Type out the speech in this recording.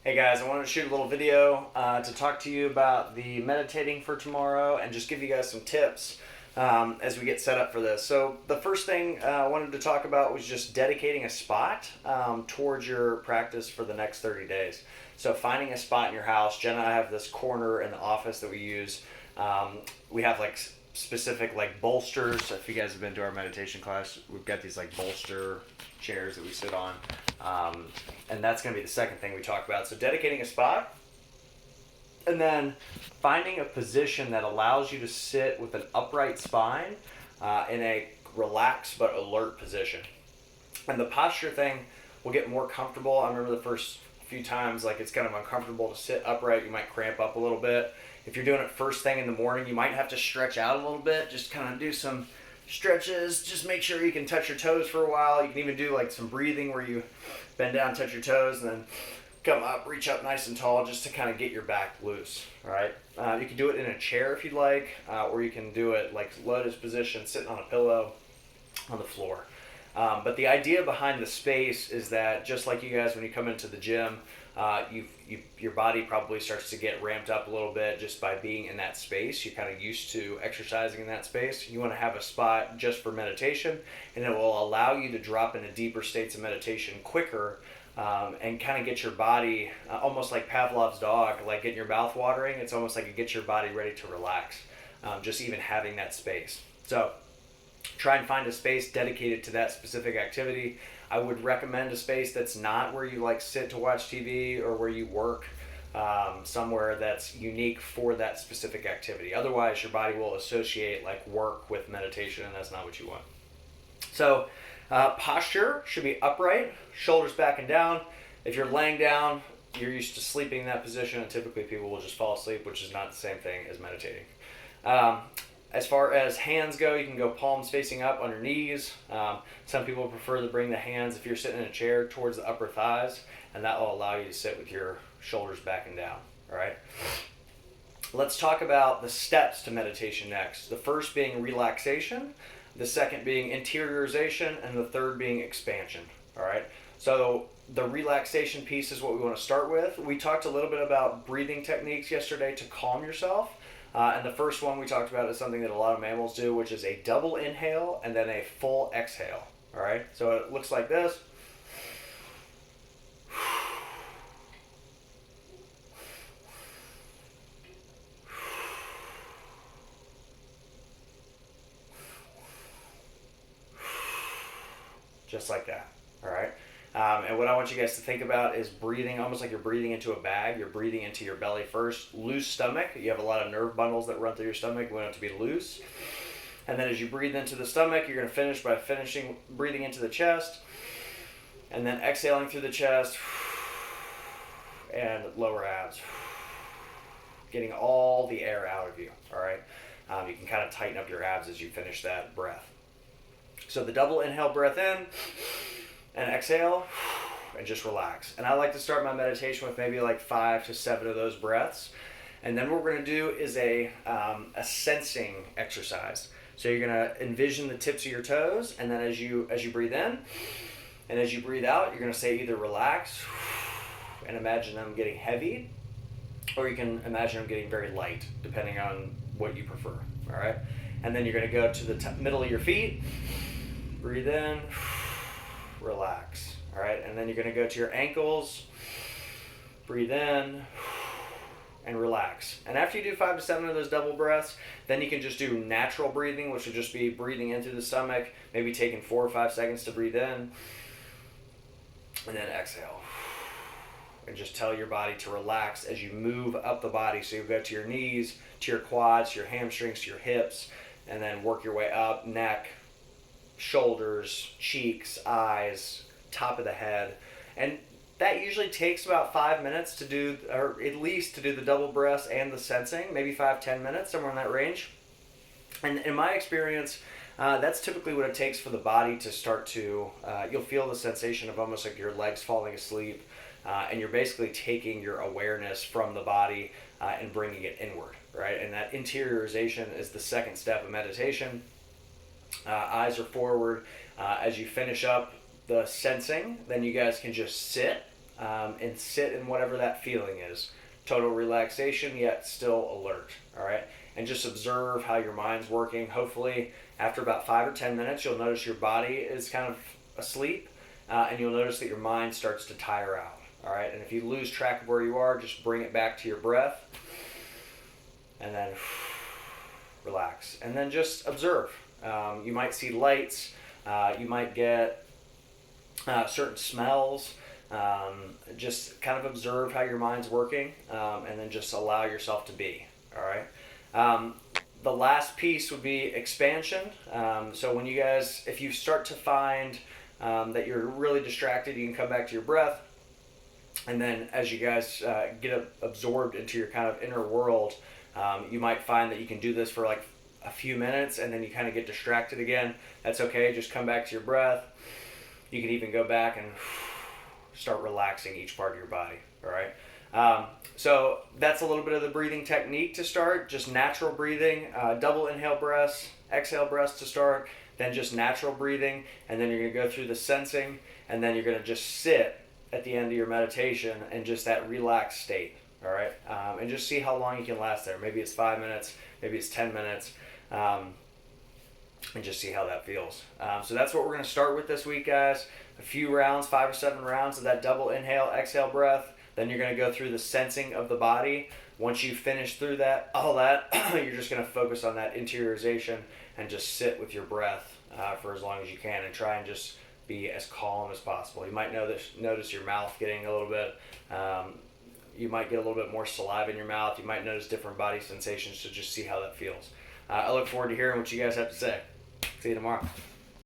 Hey guys, I wanted to shoot a little video to talk to you about the meditating for tomorrow and just give you guys some tips as we get set up for this. So the first thing I wanted to talk about was just dedicating a spot towards your practice for the next 30 days. So finding a spot in your house. Jen and I have this corner in the office that we use. We have like specific like bolsters. So if you guys have been to our meditation class, we've got these like bolster chairs that we sit on. And that's going to be the second thing we talk about. So dedicating a spot, and then finding a position that allows you to sit with an upright spine in a relaxed but alert position. And the posture thing will get more comfortable. I remember the first few times, like it's kind of uncomfortable to sit upright. You might cramp up a little bit. If you're doing it first thing in the morning, you might have to stretch out a little bit. Just kind of do some stretches. Just make sure you can touch your toes for a while. You can even do like some breathing where you bend down, touch your toes, and then come up, reach up nice and tall just to kind of get your back loose. All right. You can do it in a chair if you'd like, or you can do it like lotus position, sitting on a pillow on the floor. But the idea behind the space is that just like you guys, when you come into the gym, your body probably starts to get ramped up a little bit just by being in that space. You're kind of used to exercising in that space. You want to have a spot just for meditation, and it will allow you to drop into deeper states of meditation quicker and kind of get your body almost like Pavlov's dog, like getting your mouth watering. It's almost like it gets your body ready to relax, just even having that space. So try and find a space dedicated to that specific activity. I would recommend a space that's not where you like sit to watch TV or where you work, somewhere that's unique for that specific activity. Otherwise, your body will associate like work with meditation, and that's not what you want. So posture should be upright, shoulders back and down. If you're laying down, you're used to sleeping in that position, and typically people will just fall asleep, which is not the same thing as meditating. As far as hands go, you can go palms facing up on your knees. Some people prefer to bring the hands, if you're sitting in a chair, towards the upper thighs, and that will allow you to sit with your shoulders back and down. All right. Let's talk about the steps to meditation next. The first being relaxation, the second being interiorization, and the third being expansion. All right. So the relaxation piece is what we want to start with. We talked a little bit about breathing techniques yesterday to calm yourself. And the first one we talked about is something that a lot of mammals do, which is a double inhale and then a full exhale. All right. So it looks like this. Just like that. All right. And what I want you guys to think about is breathing almost like you're breathing into a bag. You're breathing into your belly first. Loose stomach. You have a lot of nerve bundles that run through your stomach. We want it to be loose. And then as you breathe into the stomach, you're going to finish by breathing into the chest. And then exhaling through the chest. And lower abs. Getting all the air out of you. All right. You can kind of tighten up your abs as you finish that breath. So the double inhale breath in. And exhale, and just relax. And I like to start my meditation with maybe like 5 to 7 of those breaths. And then what we're going to do is a sensing exercise. So you're going to envision the tips of your toes, and then as you breathe in, and as you breathe out, you're going to say either relax, and imagine them getting heavy, or you can imagine them getting very light, depending on what you prefer. All right. And then you're going to go to the middle of your feet, breathe in. Relax. All right. And then you're going to go to your ankles, breathe in, and relax. And after you do 5 to 7 of those double breaths, then you can just do natural breathing, which would just be breathing into the stomach, maybe taking 4 or 5 seconds to breathe in, and then exhale. And just tell your body to relax as you move up the body. So you go to your knees, to your quads, to your hamstrings, to your hips, and then work your way up, neck, shoulders, cheeks, eyes, top of the head. And that usually takes about 5 minutes to do, or at least to do the double breaths and the sensing, maybe 5-10 minutes, somewhere in that range. And in my experience, that's typically what it takes for the body to start to, you'll feel the sensation of almost like your legs falling asleep, and you're basically taking your awareness from the body and bringing it inward, right? And that interiorization is the second step of meditation. Eyes are forward. As you finish up the sensing, then you guys can just sit and sit in whatever that feeling is. Total relaxation, yet still alert. All right, and just observe how your mind's working. Hopefully, after about 5 or 10 minutes, you'll notice your body is kind of asleep, and you'll notice that your mind starts to tire out. All right, and if you lose track of where you are, just bring it back to your breath, and then relax, and then just observe. You might see lights. You might get certain smells. Just kind of observe how your mind's working, and then just allow yourself to be. All right. The last piece would be expansion. So when you guys, if you start to find that you're really distracted, you can come back to your breath. And then as you guys get absorbed into your kind of inner world, you might find that you can do this for like a few minutes, and then you kind of get distracted again. That's okay. Just come back to your breath. You can even go back and start relaxing each part of your body. All right. So that's a little bit of the breathing technique to start. Just natural breathing, double inhale breaths, exhale breaths to start, then just natural breathing, and then you're going to go through the sensing, and then you're going to just sit at the end of your meditation in just that relaxed state. All right. And just see how long you can last there. Maybe it's 5 minutes, maybe it's 10 minutes. And just see how that feels. So that's what we're going to start with this week, guys. A few rounds, 5 or 7 rounds of that double inhale, exhale breath. Then you're going to go through the sensing of the body. Once you finish through that, all that, you're just going to focus on that interiorization and just sit with your breath for as long as you can, and try and just be as calm as possible. You might notice your mouth getting a little bit, you might get a little bit more saliva in your mouth. You might notice different body sensations, so just see how that feels. I look forward to hearing what you guys have to say. See you tomorrow.